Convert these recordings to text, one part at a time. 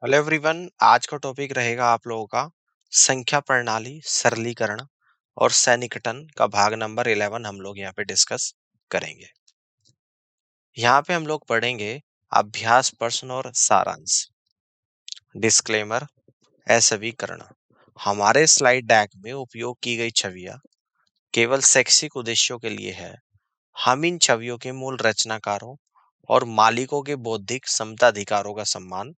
Hello everyone. आज का topic रहेगा आप लोगों का संख्या प्रणाली सरलीकरण और सन्निकटन का भाग नंबर 11 हम लोग यहाँ पे डिस्कस करेंगे। यहाँ पे हम लोग पढ़ेंगे अभ्यास प्रश्न और सारांश। डिस्क्लेमर। असवीकरण। हमारे स्लाइड डेक में उपयोग की गई छवियां केवल शैक्षिक उद्देश्यों के लिए है। हम इन छवियों के मूल रचनाकारों और मालिकों के बौद्धिक समताधिकारों का सम्मान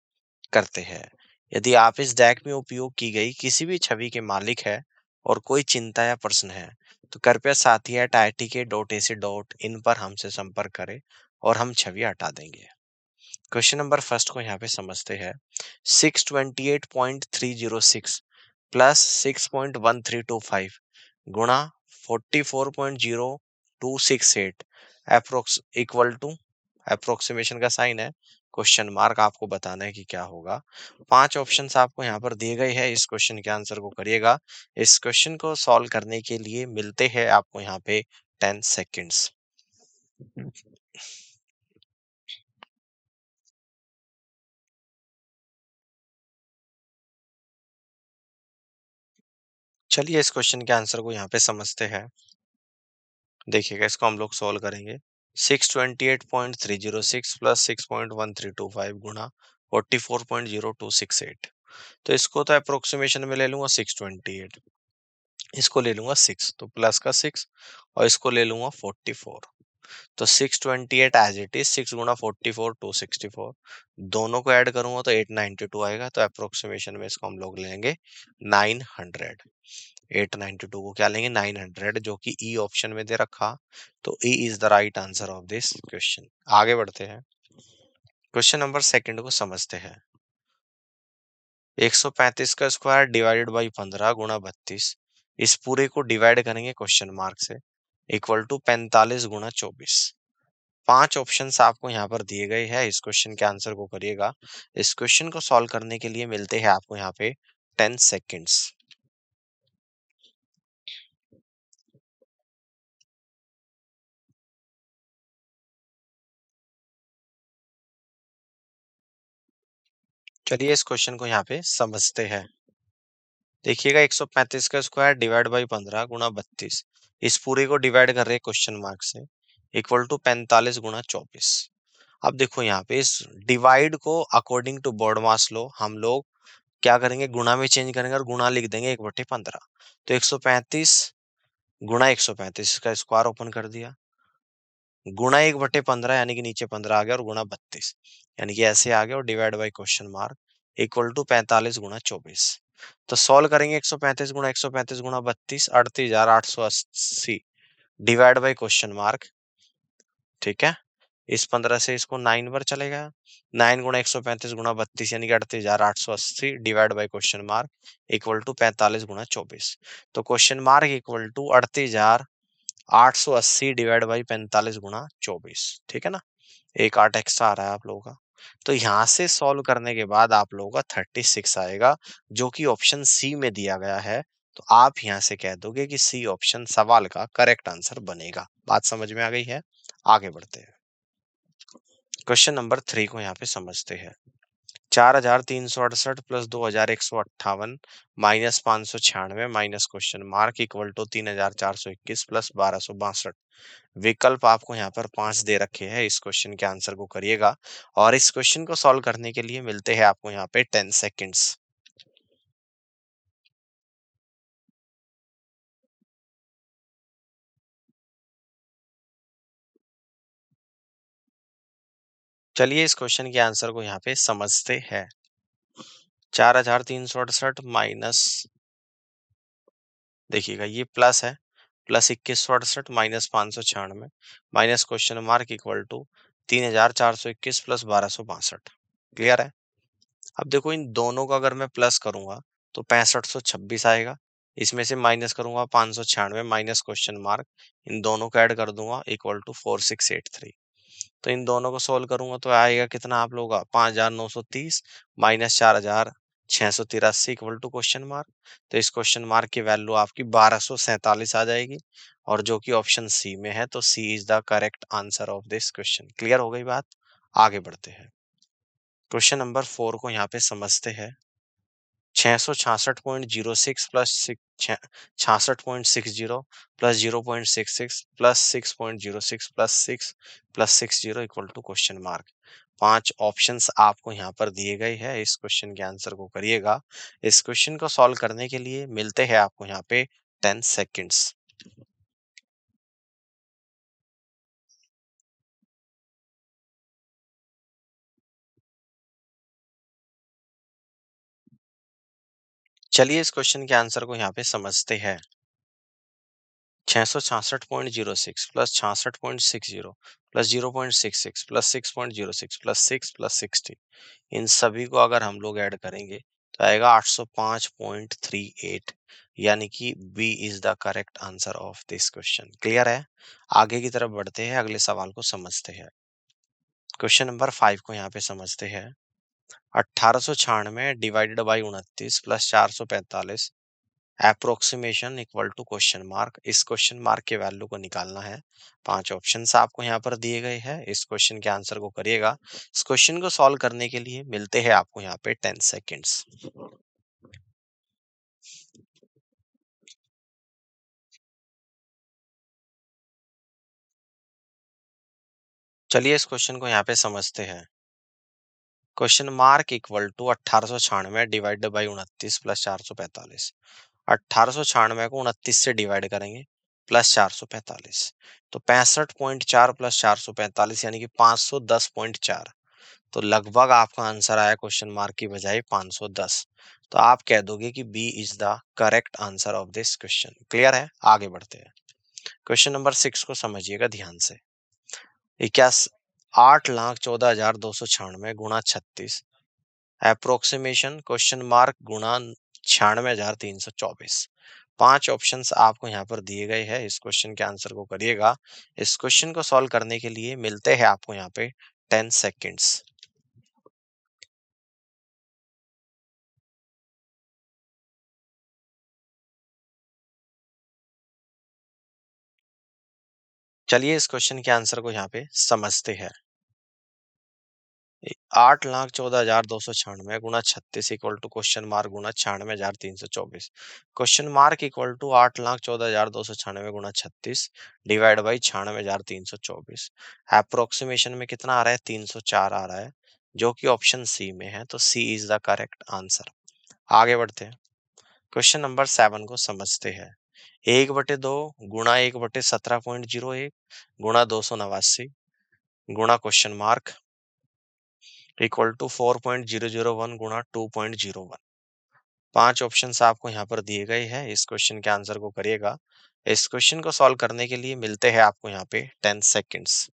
करते हैं। यदि आप इस डेक में उपयोग की गई किसी भी छवि के मालिक है और कोई चिंता या प्रश्न है तो कृपया sathi@itk.ac.in पर हमसे संपर्क करें और हम छवि हटा देंगे। क्वेश्चन नंबर फर्स्ट को यहाँ पे समझते हैं। 628.306 प्लस 6.1325 गुणा 44.0268 अप्रोक्स इक्वल टू, अप्रोक्सीमेशन का साइन है, क्वेश्चन मार्क आपको बताना है कि क्या होगा। 5 ऑप्शंस आपको यहाँ पर दिए गए हैं। इस क्वेश्चन के आंसर को करिएगा। इस क्वेश्चन को सॉल्व करने के लिए मिलते हैं आपको यहाँ पे 10 सेकेंड्स। चलिए इस क्वेश्चन के आंसर को यहाँ पे समझते हैं। देखिएगा, इसको हम लोग सॉल्व करेंगे। 628.306 प्लस 6.1325 गुणा 44.0268। तो इसको तो अप्रोक्सीमेशन में ले लूंगा 628, इसको ले लूंगा 6 तो प्लस का 6 और इसको ले लूंगा 44। तो 628 एज इट इज, 6 गुणा 44 264, दोनों को ऐड करूंगा तो 892 आएगा। तो अप्रोक्सीमेशन में इसको हम लोग लेंगे 900। 892 को क्या लेंगे 900, जो कि ई ऑप्शन में दे रखा। तो E is the right answer of this question. आगे बढ़ते हैं, क्वेश्चन नंबर सेकंड को समझते हैं। 135 का स्क्वायर डिवाइडेड बाई 15 गुणा 32, इस पूरे को डिवाइड करेंगे क्वेश्चन मार्क से, इक्वल टू 45 गुणा 24। 5 ऑप्शंस आपको यहाँ पर दिए गए हैं। इस क्वेश्चन के आंसर को करिएगा। इस क्वेश्चन को सॉल्व करने के लिए मिलते हैं आपको यहाँ पे 10 सेकेंड्स। चलिए इस क्वेश्चन को यहाँ पे समझते हैं। देखिएगा, 135 का स्क्वायर डिवाइड बाई 15 गुणा 32, इस पूरे को डिवाइड कर रहे हैं क्वेश्चन मार्क से, इक्वल टू 45 गुणा 24। अब देखो यहाँ पे इस डिवाइड को अकॉर्डिंग टू बोर्ड मास लो हम लोग क्या करेंगे, गुणा में चेंज करेंगे और गुणा लिख देंगे 1/15। तो 135 गुणा 135 का स्क्वायर ओपन कर दिया, गुणा 1/15 यानी कि नीचे 15 आ गया और गुणा 32 यानी कि ऐसे आ गया और divide by question mark equal to 45 गुणा 24। तो सॉल्व करेंगे 135 गुणा 32 38,880 डिवाइड बाई क्वेश्चन मार्क। ठीक है, इस 15 से इसको 9 पर चलेगा। 9 गुणा 135 गुणा 32 यानी कि 38,880 divide by question mark equal to 45 गुणा 24। तो question mark equal to 38,880 divide by 45 गुणा 24। ठीक है ना, एक 8 एक्स्ट्रा आ रहा है आप लोगों का। तो यहाँ से सॉल्व करने के बाद आप लोगों का 36 आएगा, जो कि ऑप्शन सी में दिया गया है। तो आप यहाँ से कह दोगे कि सी ऑप्शन सवाल का करेक्ट आंसर बनेगा। बात समझ में आ गई है। आगे बढ़ते हैं, क्वेश्चन नंबर 3 को यहाँ पे समझते हैं। 4,368 plus 2,158 minus 596 minus question mark equal to 3,421 plus 1,262। विकल्प आपको यहाँ पर 5 दे रखे हैं। इस क्वेश्चन के आंसर को करिएगा और इस क्वेश्चन को सॉल्व करने के लिए मिलते हैं आपको यहाँ पे 10 सेकेंड्स। चलिए इस क्वेश्चन के आंसर को यहाँ पे समझते हैं। 4,368 माइनस, देखिएगा ये प्लस है, plus 2168 minus 596 minus question mark equal to 3,421 plus 1,262। Clear है। अब देखो इन दोनों का अगर मैं प्लस करूंगा तो 6526 आएगा, इसमें से माइनस करूंगा 596 माइनस क्वेश्चन मार्क, इन दोनों को ऐड कर दूंगा इक्वल टू 4683। तो इन दोनों को सोल्व करूंगा तो आएगा कितना आप लोगों का 5,930 minus 4,683 equal to question mark. तो इस क्वेश्चन मार्क की वैल्यू आपकी 1247 आ जाएगी और जो कि ऑप्शन सी में है। तो C is the correct answer of this question. Clear हो गई बात। आगे बढ़ते हैं, क्वेश्चन नंबर 4 को यहाँ पे समझते हैं। 666.06 plus 66.60 plus 0.66 plus 6.06 plus 6 plus 60 equal to question mark. 5 options आपको यहाँ पर दिए गए हैं। इस क्वेश्चन के आंसर को करिएगा। इस क्वेश्चन को सॉल्व करने के लिए मिलते हैं आपको यहाँ पे 10 सेकेंड्स। चलिए इस क्वेश्चन के आंसर को यहाँ पे समझते हैं। 666.06 plus 66.60 plus 0.66 plus 6.06 plus 6 plus 60, इन सभी को अगर हम लोग ऐड करेंगे तो आएगा 805.38, यानी कि B is the correct answer of this question. Clear है? आगे की तरफ बढ़ते हैं, अगले सवाल को समझते हैं। क्वेश्चन नंबर 5 को यहाँ पे समझते हैं। 1896 divided by 29 plus 445 approximation equal to question mark. इस क्वेश्चन मार्क के वैल्यू को निकालना है। 5 ऑप्शंस आपको यहाँ पर दिए गए हैं। इस क्वेश्चन के आंसर को करिएगा। इस क्वेश्चन को सॉल्व करने के लिए मिलते हैं आपको यहाँ पे 10 सेकेंड्स। चलिए इस क्वेश्चन को यहाँ पे समझते हैं। Question mark equal to 1896 divided by 29 plus 445। 1896 को 29 से डिवाइड करेंगे प्लस 445, तो 65.4 प्लस 445 यानी कि 510.4। तो लगभग आपका आंसर आया क्वेश्चन मार्क की बजाय 510। तो आप कह दोगे कि B is the correct answer of this question. Clear है? आगे बढ़ते हैं। क्वेश्चन नंबर 6 को समझिएगा ध्यान से। 8,14,296 गुणा 36 अप्रोक्सीमेशन क्वेश्चन मार्क गुणा 96,324। 5 ऑप्शंस आपको यहाँ पर दिए गए हैं। इस क्वेश्चन के आंसर को करिएगा। इस क्वेश्चन को सॉल्व करने के लिए मिलते हैं आपको यहाँ पे 10 सेकेंड्स। चलिए इस क्वेश्चन के आंसर को यहाँ पे समझते हैं। 8,14,296 गुणा 36 इक्वल टू क्वेश्चन मार्क गुणा 96,324। क्वेश्चन मार्क इक्वल टू 8,14,296 गुणा 36 डिवाइड बाई 96,324। अप्रोक्सीमेशन में कितना आ रहा है? 304 आ रहा है, जो कि ऑप्शन सी में है। तो C is the correct answer. आगे बढ़ते हैं। क्वेश्चन नंबर 7 को समझते हैं। 1/2 गुणा 1/17.01 गुणा 289 गुणा क्वेश्चन मार्क इक्वल टू 4.001 गुणा 2.01। 5 ऑप्शंस आपको यहाँ पर दिए गए हैं। इस क्वेश्चन के आंसर को करिएगा। इस क्वेश्चन को सॉल्व करने के लिए मिलते हैं आपको यहाँ पे 10 सेकेंड्स।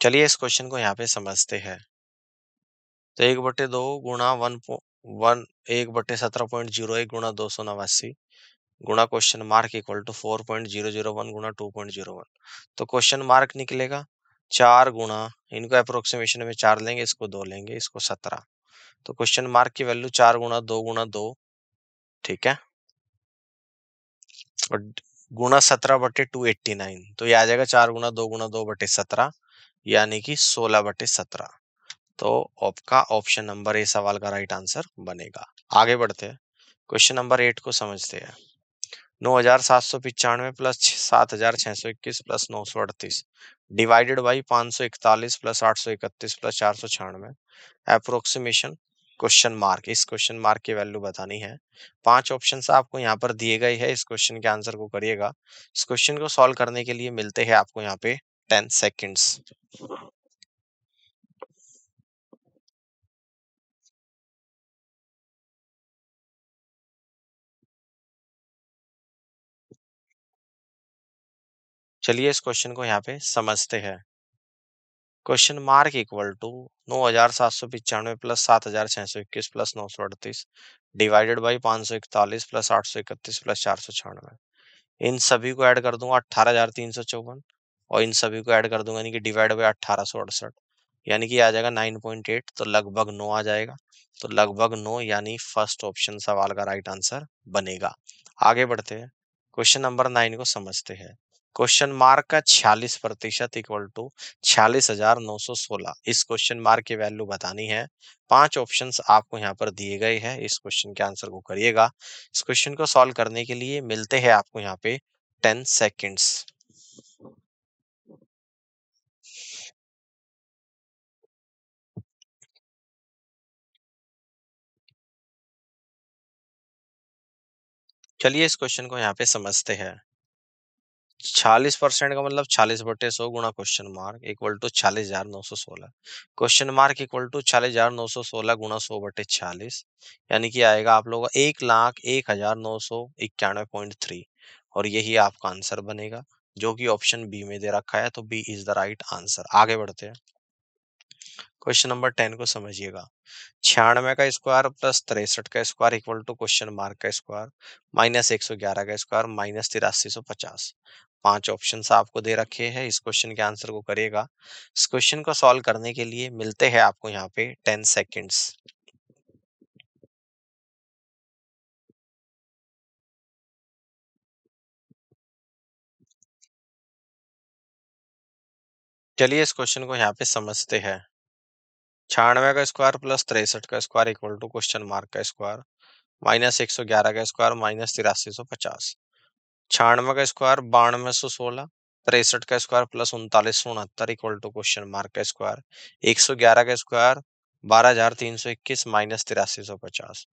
चलिए इस क्वेश्चन को यहाँ पे समझते हैं। तो 1/2 गुणा 1/17.01 गुणा 289 गुणा क्वेश्चन मार्क इक्वल टू 4.001 गुणा 2.01। तो क्वेश्चन मार्क निकलेगा 4 गुणा, इनको अप्रोक्सीमेशन में 4 लेंगे, इसको 2 लेंगे, इसको 17। तो क्वेश्चन मार्क की वैल्यू 4 गुणा 2, ठीक है, और गुणा 17/289। तो ये आ जाएगा 4 गुणा 2/17, यानी कि 16/17। तो आपका ऑप्शन नंबर ए सवाल का राइट आंसर बनेगा। आगे बढ़ते हैं। क्वेश्चन नंबर 8 को समझते हैं। 9,795 plus 7,621 plus 938 divided by 541 plus 831 plus 496 approximation question mark. इस क्वेश्चन मार्क की वैल्यू बतानी है। 5 ऑप्शंस आपको यहाँ पर दिए गए हैं। इस क्वेश्चन के आंसर को करिएगा। इस क्वेश्चन को सॉल्व करने के लिए मिलते हैं आपको यहाँ पे 10 सेकेंड्स। चलिए इस क्वेश्चन को यहाँ पे समझते हैं। Question mark equal to 9,795 plus 7,621 plus 938 divided by 541 plus 831 plus 496। इन सभी को ऐड कर दूंगा 18,354, और इन सभी को ऐड कर दूंगा यानी कि डिवाइड बाई 1868। यानी कि आ जाएगा 9.8, तो लगभग 9 आ जाएगा। तो लगभग 9 यानी फर्स्ट ऑप्शन सवाल का राइट आंसर बनेगा। आगे बढ़ते हैं, क्वेश्चन नंबर 9 को समझते हैं। क्वेश्चन मार्क का 46% इक्वल टू 46,916। इस क्वेश्चन मार्क की वैल्यू बतानी है। 5 ऑप्शंस आपको यहाँ पर दिए गए हैं, इस क्वेश्चन के आंसर को करिएगा। इस क्वेश्चन को सॉल्व करने के लिए मिलते हैं आपको यहाँ पे 10 सेकेंड्स। चलिए इस क्वेश्चन को यहाँ पे समझते हैं। 46% का मतलब 40/100 गुणा question mark equal to 40,916। Question mark equal to 40,916 गुणा 100/40, यानी कि आएगा आप लोगों का 1,01,991.3, और यही आपका आंसर बनेगा, जो कि ऑप्शन बी में दे रखा है। तो B is the right answer. आगे बढ़ते हैं, क्वेश्चन नंबर 10 को समझिएगा। 96 का स्क्वायर प्लस 63 का square equal to question mark का स्क्वायर माइनस 111 का स्क्वायर माइनस 8350। 5 ऑप्शंस आपको दे रखे हैं, इस क्वेश्चन के आंसर को करिएगा। इस क्वेश्चन को सॉल्व करने के लिए मिलते हैं आपको यहाँ पे 10 सेकेंड्स। चलिए इस क्वेश्चन को यहाँ पे समझते हैं। 96 का स्क्वायर प्लस 63 का square equal to question mark का स्क्वायर माइनस 111 का स्क्वायर माइनस 8350। 96 का स्क्वायर 9216, 63 का square plus 3969 equal to question mark का स्क्वायर, 111 का square 12,321 minus 8350,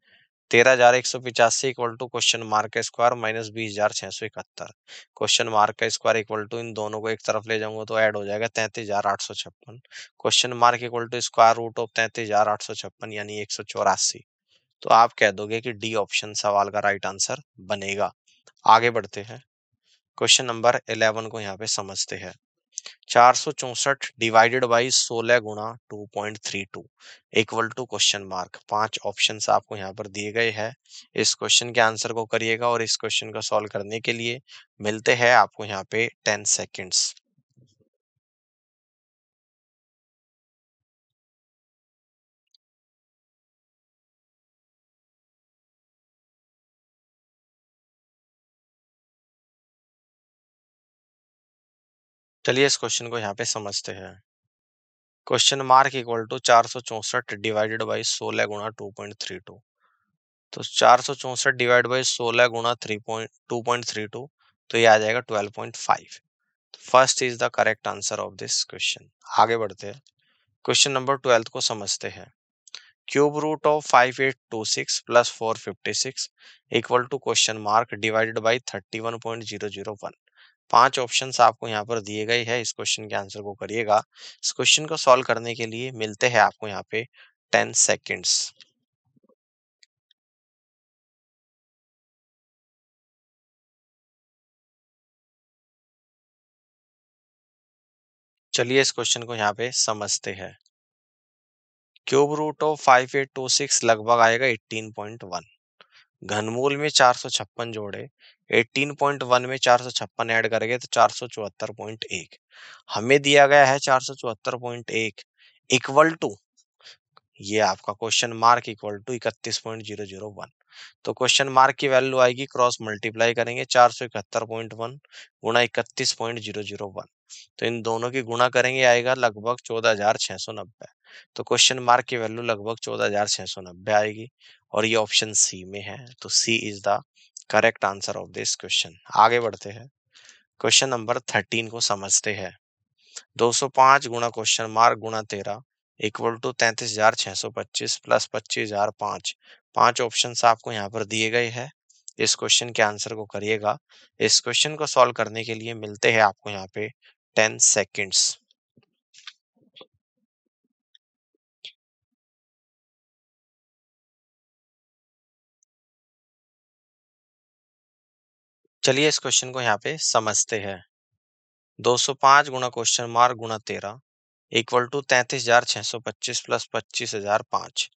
13,185 equal to question mark का स्क्वायर माइनस 20,671। क्वेश्चन मार्क का स्क्वायर इक्वल टू इन दोनों को एक तरफ ले जाऊंगा तो ऐड हो जाएगा 33,856। Question mark equal to square root of 33,856 यानी 184। तो आप कह दोगे कि डी ऑप्शन सवाल का राइट आंसर बनेगा। आगे बढ़ते हैं, क्वेश्चन नंबर 11 को यहाँ पे समझते हैं। 464 डिवाइडेड बाई 16 गुणा 2.32 equal to question mark. 5 options आपको यहाँ पर दिए गए हैं, इस क्वेश्चन के आंसर को करिएगा, और इस क्वेश्चन को सॉल्व करने के लिए मिलते हैं आपको यहाँ पे 10 सेकेंड्स। चलिए इस क्वेश्चन को यहाँ पे समझते हैं। Question mark equal to 464 divided by 16 गुणा 2.32। तो 464 डिवाइड बाई 16 गुणा 2.32, तो ये आ जाएगा 12.5। First is the correct answer of this question. आगे बढ़ते हैं, क्वेश्चन नंबर 12 को समझते हैं। Cube root of 5826 plus 456 equal to question mark divided by 31.001। 5 options आपको यहाँ पर दिए गए हैं, इस क्वेश्चन के आंसर को करिएगा। इस क्वेश्चन को सॉल्व करने के लिए मिलते हैं आपको यहाँ पे 10 सेकेंड्स। चलिए इस क्वेश्चन को यहाँ पे समझते हैं। क्यूब रूट ऑफ 5826 लगभग आएगा 18.1। घनमूल में 456 जोड़े, 18.1 में 456 ऐड करेंगे तो 474.1। हमें दिया गया है 474.1 इक्वल टू, ये आपका क्वेश्चन मार्क इक्वल टू 31.001। तो क्वेश्चन मार्क की वैल्यू आएगी, क्रॉस मल्टीप्लाई करेंगे 471 गुणा 31.001, तो इन दोनों की गुणा करेंगे आएगा लगभग 14,690। तो क्वेश्चन मार्क की वैल्यू लगभग 14,690 आएगी, और ये ऑप्शन सी में है। तो C is the correct answer of this question. आगे बढ़ते हैं, क्वेश्चन नंबर 13 को समझते हैं। 205 गुणा क्वेश्चन मार्क गुणा 13 इक्वल टू 33,625 प्लस 25,005। 5 ऑप्शन आपको यहाँ पर दिए गए हैं, इस क्वेश्चन के आंसर को करिएगा। इस क्वेश्चन को सॉल्व करने के लिए मिलते हैं आपको यहाँ पे 10 सेकेंड्स। चलिए इस क्वेश्चन को यहाँ पे समझते हैं। 205 गुणा क्वेश्चन मार्क गुणा 13 इक्वल टू 33,625 प्लस 25,005।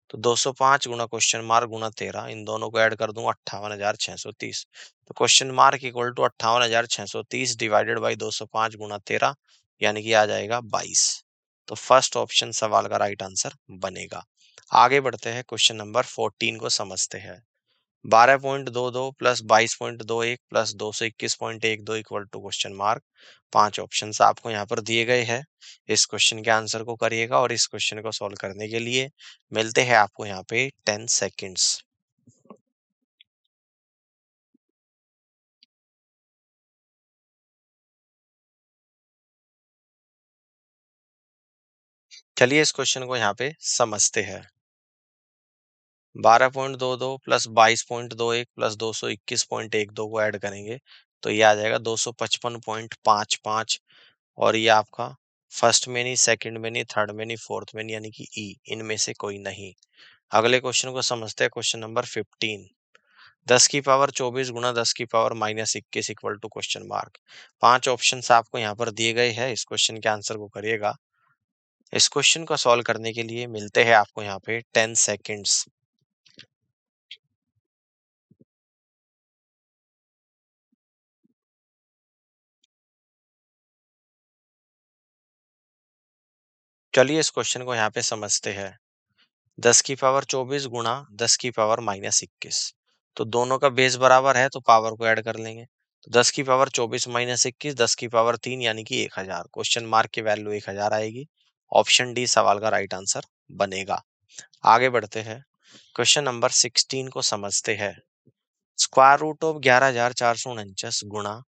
तो 205 गुणा क्वेश्चन मार्क गुणा 13, इन दोनों को ऐड कर दूं 58,630। तो question mark equal to 58,630 divided by 205 गुणा 13, यानी कि आ जाएगा 22। तो फर्स्ट ऑप्शन सवाल का राइट आंसर बनेगा। आगे बढ़ते हैं, क्वेश्चन नंबर 14 को समझते हैं। 12.22 plus 22.21 plus 221.12 equal to question mark. 5 options आपको यहाँ पर दिए गए हैं। इस क्वेश्चन के आंसर को करिएगा और इस क्वेश्चन को सॉल्व करने के लिए मिलते हैं आपको यहाँ पे 10 सेकेंड्स। चलिए इस क्वेश्चन को यहाँ पे समझते हैं। 12.22 प्लस 22.21 प्लस 221.12 को ऐड करेंगे तो ये आ जाएगा 255.55। और ये आपका फर्स्ट में नहीं, सेकंड में नहीं, थर्ड में नहीं, फोर्थ में नहीं, यानी कि ई, इनमें से कोई नहीं। अगले क्वेश्चन को समझते हैं, क्वेश्चन नंबर 15। 10 की पावर 24 गुना 10 की power -21 equal to question mark. 5 option आपको यहाँ पर दिए गए हैं। इस क्वेश्चन के आंसर को करिएगा। इस क्वेश्चन को सॉल्व करने के लिए मिलते हैं आपको यहाँ पे 10 सेकेंड्स। चलिए इस क्वेश्चन को यहाँ पे समझते हैं। 10 की पावर 24 गुणा 10 की पावर -21, तो दोनों का बेस बराबर है तो पावर को ऐड कर लेंगे। तो 10 की पावर 24 -21, 10 की पावर 3 यानी कि 1000। क्वेश्चन मार्क की वैल्यू 1000 आएगी। ऑप्शन डी सवाल का राइट आंसर बनेगा। आगे बढ़ते हैं, क्वेश्चन नंबर 16 को समझते हैं। स्क्वायर रूट ऑफ 11,449 गुणा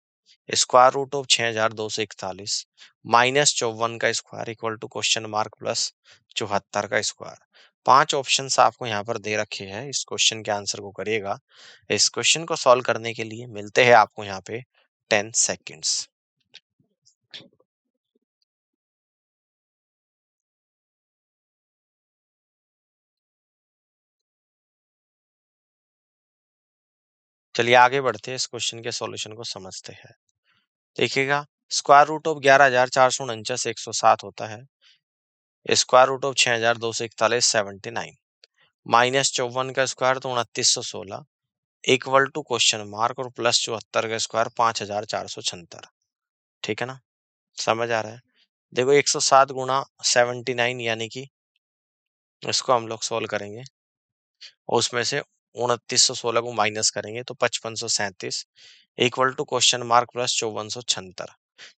स्क्वायर रूट ऑफ 6,241 -54 का square equal to question mark plus 74 का स्क्वायर। 5 ऑप्शन आपको यहाँ पर दे रखे हैं। इस क्वेश्चन के आंसर को करिएगा। इस क्वेश्चन को सॉल्व करने के लिए मिलते हैं आपको यहाँ पे 10 सेकेंड्स। चलिए आगे बढ़ते हैं, इस क्वेश्चन के सॉल्यूशन को समझते हैं। देखिएगा, स्क्वायर रूट ऑफ 11,449 107 होता है। स्क्वायर रूट ऑफ 6,241 79 -54 का स्क्वायर तो 2916 इक्वल टू क्वेश्चन मार्क और प्लस 74 का स्क्वायर 5476। ठीक है ना, समझ आ रहा है। देखो 107 गुणा 79 यानी कि इसको हम लोग सोल्व करेंगे और उसमें से 2916 को माइनस करेंगे तो 5537 equal to question mark plus 5476।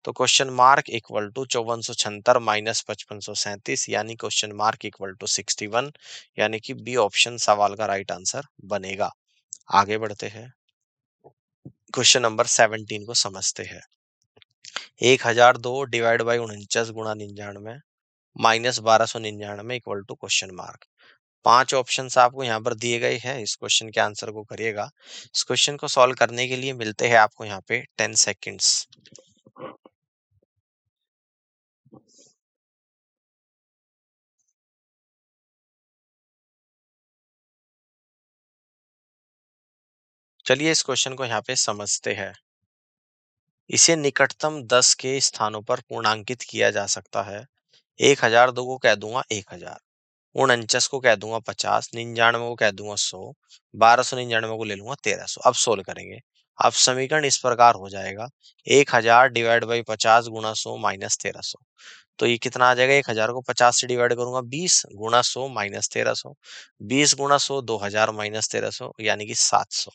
तो question mark equal to 5476 minus 5537 यानी क्वेश्चन मार्क इक्वल टू 61, यानी कि बी ऑप्शन सवाल का राइट आंसर बनेगा। आगे बढ़ते हैं, क्वेश्चन नंबर 17 को समझते हैं। 1002 डिवाइड बाई 49 गुणा 99 -1299 equal to question mark. 5 option आपको यहाँ पर दिए गए हैं। इस क्वेश्चन के आंसर को करिएगा। इस क्वेश्चन को सॉल्व करने के लिए मिलते हैं आपको यहाँ पे 10 सेकेंड्स। चलिए इस क्वेश्चन को यहाँ पे समझते हैं। इसे निकटतम 10 के स्थानों पर पूर्णांकित किया जा सकता है। 1002 को कह दूंगा 1000, 49 को कह दूंगा 50, 99 को कह दूंगा 100, 1299 को ले लूंगा 1300। अब सोल्व करेंगे। अब समीकरण इस प्रकार हो जाएगा, 1000 डिवाइड बाई 50 गुणा 100 माइनस 1300। तो ये कितना आ जाएगा, 1000 को 50 से डिवाइड करूंगा 20 गुणा 100 माइनस 1300, 20 गुणा 100 2000 माइनस 1300 यानी कि 700।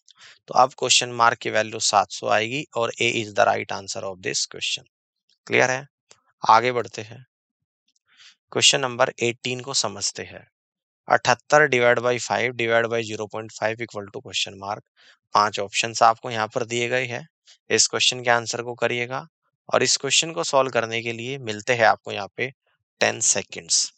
तो अब क्वेश्चन मार्क की वैल्यू 700 आएगी और A is the right answer of this question. Clear है। आगे बढ़ते हैं, क्वेश्चन नंबर 18 को समझते हैं। 78 divide by 5 divide by 0.5 equal to question mark. 5 option आपको यहाँ पर दिए गए हैं। इस क्वेश्चन के आंसर को करिएगा और इस क्वेश्चन को सॉल्व करने के लिए मिलते हैं आपको यहाँ पे 10 सेकेंड्स।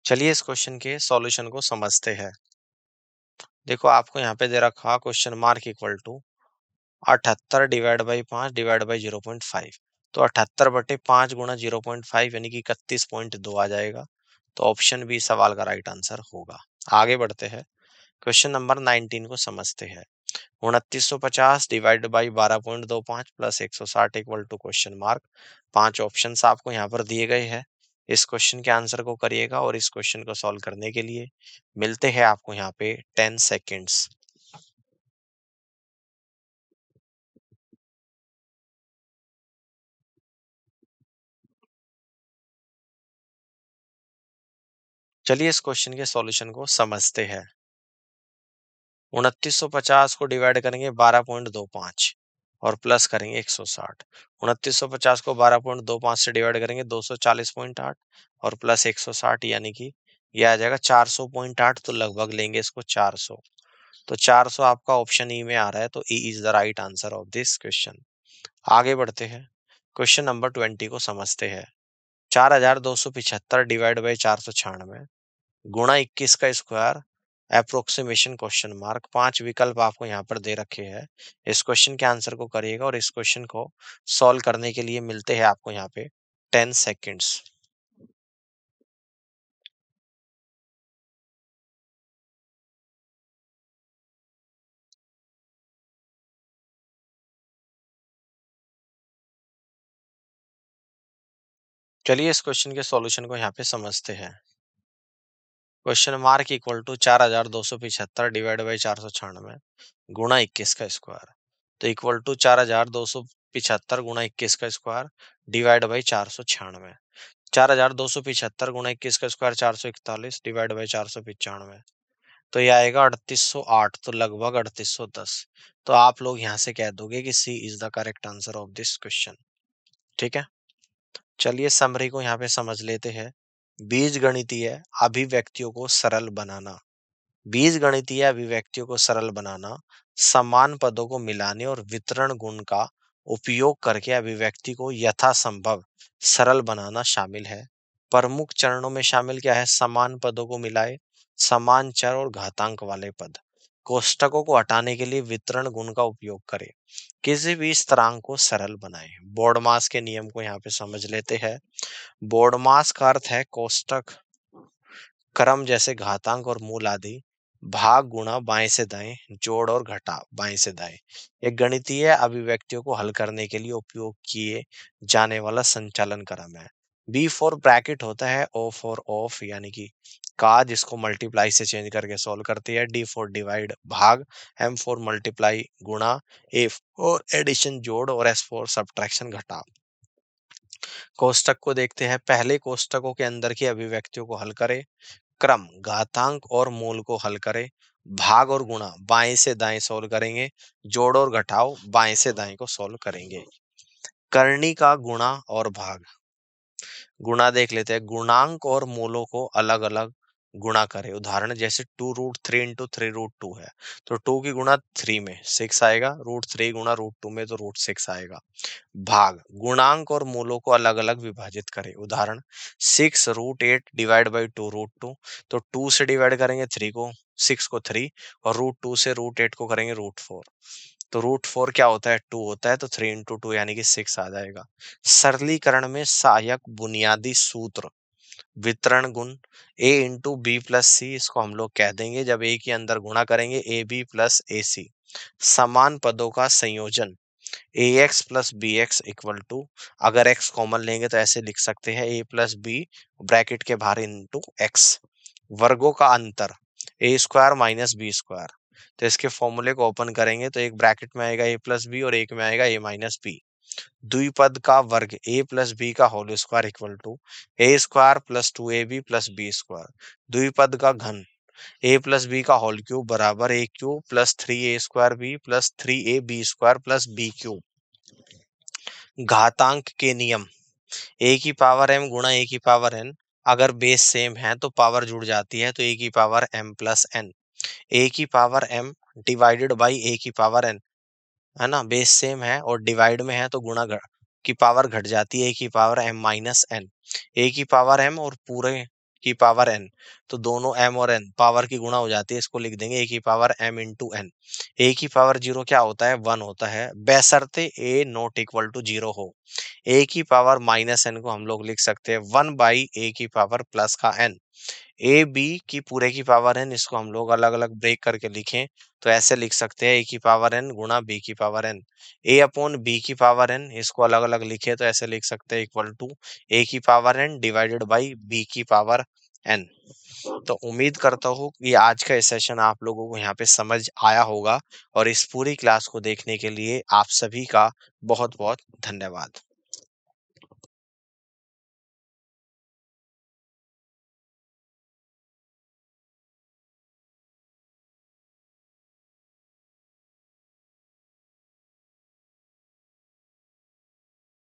चलिए इस क्वेश्चन के सॉल्यूशन को समझते हैं। देखो आपको यहाँ पे दे रखा question mark equal to 78 divide by 5 divide by 0.5। तो 78 बटे 5 गुणा 0.5 यानी कि 31.2 आ जाएगा। तो ऑप्शन बी सवाल का राइट आंसर होगा। आगे बढ़ते हैं, क्वेश्चन नंबर 19 को समझते हैं। 2950 divide by 12.25 plus 160 equal to question mark. 5 option आपको यहाँ पर दिए गए हैं। इस क्वेश्चन के आंसर को करिएगा और इस क्वेश्चन को सॉल्व करने के लिए मिलते हैं आपको यहाँ पे 10 सेकेंड्स। चलिए इस क्वेश्चन के सॉल्यूशन को समझते हैं। 2950 को डिवाइड करेंगे 12.25 और प्लस करेंगे 160। 2950 को 12.25 से डिवाइड करेंगे 240.8 और प्लस 160, यानी कि यह आ जाएगा 400.8। तो लगभग लेंगे इसको 400। तो 400 आपका ऑप्शन ई में आ रहा है, तो E is the right answer of this question. आगे बढ़ते हैं, क्वेश्चन नंबर 20 को समझते हैं। 4275 डिवाइड बाई 496 गुणा 21 का स्क्वायर अप्रोक्सीमेशन क्वेश्चन मार्क। 5 विकल्प आपको यहाँ पर दे रखे हैं। इस क्वेश्चन के आंसर को करिएगा और इस क्वेश्चन को सॉल्व करने के लिए मिलते हैं आपको यहाँ पे 10 सेकेंड्स। चलिए इस क्वेश्चन के सॉल्यूशन को यहाँ पे समझते हैं। Question mark equal to 4275 divide by 496 गुणा 21 का स्क्वायर। तो इक्वल टू 4275 गुणा 21 का स्क्वायर डिवाइड बाई 496। 4275 गुणा 21 का स्क्वायर 441 डिवाइड बाई 495। तो ये आएगा 3808, तो लगभग 3810। तो आप लोग यहाँ से कह दोगे कि C is the correct answer of this question. ठीक है, चलिए समरी को यहाँ पे समझ लेते हैं। बीजगणितीय अभिव्यक्तियों को सरल बनाना। बीजगणितीय अभिव्यक्तियों को सरल बनाना समान पदों को मिलाने और वितरण गुण का उपयोग करके अभिव्यक्ति को यथासंभव सरल बनाना शामिल है। प्रमुख चरणों में शामिल क्या है? समान पदों को मिलाए, समान चर और घातांक वाले पद, कोष्टकों को हटाने के लिए वितरण गुण का उपयोग करें, किसी भी स्थिरांक को सरल बनाए। बोर्डमास के नियम को यहाँ पे समझ लेते हैं। बोर्डमास का अर्थ है कोष्टक, क्रम जैसे घातांक और मूल आदि, भाग गुणा बाएं से दाएं, जोड़ और घटा बाएं से दाएं। एक गणितीय अभिव्यक्तियों को हल करने के लिए उपयोग किए जाने वाला संचालन क्रम है। बी फॉर ब्रैकेट होता है ओ फॉर ऑफ, यानी कि का, जिसको मल्टीप्लाई से चेंज करके सॉल्व करती है। डी फॉर डिवाइड भाग, एम फॉर मल्टीप्लाई गुणा, ए फॉर एडिशन जोड़ और एस फॉर सब्ट्रैक्शन घटाव। कोष्टक को देखते हैं। पहले कोष्टकों के अंदर की अभिव्यक्तियों को हल करें, क्रम, घातांक और मूल को हल करें, भाग और गुणा बाएं से दाएं सॉल्व करेंगे, जोड़ और घटाव बाएं से दाएं को सॉल्व करेंगे। करनी का गुणा और भाग। गुणा देख लेते हैं। गुणांक और मूलों को अलग अलग गुणा करें। उदाहरण जैसे 2√3 इंटू 3√2 है, तो 2 की गुणा 3 में 6 आएगा, √3 गुणा √2 में तो √6 आएगा। भाग, गुणांक और मूलों को अलग अलग विभाजित करें। उदाहरण 6√8 डिवाइड बाई 2√2, तो 2 से डिवाइड करेंगे 3 को, 6 को 3, और √2 से √8 को करेंगे √4। तो √4 क्या होता है? 2 होता है, तो 3 इंटू 2 यानी कि 6 आ जाएगा। सरलीकरण में सहायक बुनियादी सूत्र, वितरण गुण a इंटू बी प्लस सी, इसको हम लोग कह देंगे जब a के अंदर गुणा करेंगे ए बी प्लस ए सी। समान पदों का संयोजन A X plus B X equal to, अगर x कॉमन लेंगे तो ऐसे लिख सकते हैं a प्लस बी ब्रैकेट के बाहर इंटू एक्स। वर्गों का अंतर ए स्क्वायर माइनस बी स्क्वायर। तो इसके फॉर्मूले को ओपन करेंगे तो एक ब्रैकेट में आएगा ए प्लस बी और एक में आएगा ए माइनस बी। द्विपद का वर्ग ए प्लस बी का whole square equal to A square plus 2ab plus B square. द्विपद का घन ए प्लस बी का होल क्यूब बराबर A cube plus 3a square B plus 3ab square plus B cube. घातांक के नियम, ए की पावर m गुणा ए की पावर n, अगर बेस सेम है तो पावर जुड़ जाती है, तो ए की पावर m प्लस n। ए की पावर m डिवाइडेड बाई ए की पावर n, है ना, बेस सेम है और डिवाइड में है तो गुणा की पावर घट जाती है, ए की पावर m माइनस n। ए की पावर m और पूरे की पावर n, तो दोनों m और n पावर की गुणा हो जाती है, इसको लिख देंगे ए की पावर m इंटू n। ए की पावर 0 क्या होता है? 1 होता है, बेशर्ते a नॉट इक्वल टू 0 हो। ए की पावर माइनस n को हम लोग लिख सकते हैं 1 बाई ए की पावर प्लस का n। ए बी की पूरे की पावर एन, इसको हम लोग अलग अलग ब्रेक करके लिखें तो ऐसे लिख सकते हैं ए की पावर एन गुणा बी की पावर एन। ए अपॉन बी की पावर एन, इसको अलग अलग लिखे तो ऐसे लिख सकते हैं इक्वल टू ए की power N divided by B की पावर एन। तो उम्मीद करता हूँ कि आज का ये सेशन आप लोगों को यहाँ पे समझ आया होगा, और इस पूरी क्लास को देखने के लिए आप सभी का बहुत बहुत धन्यवाद।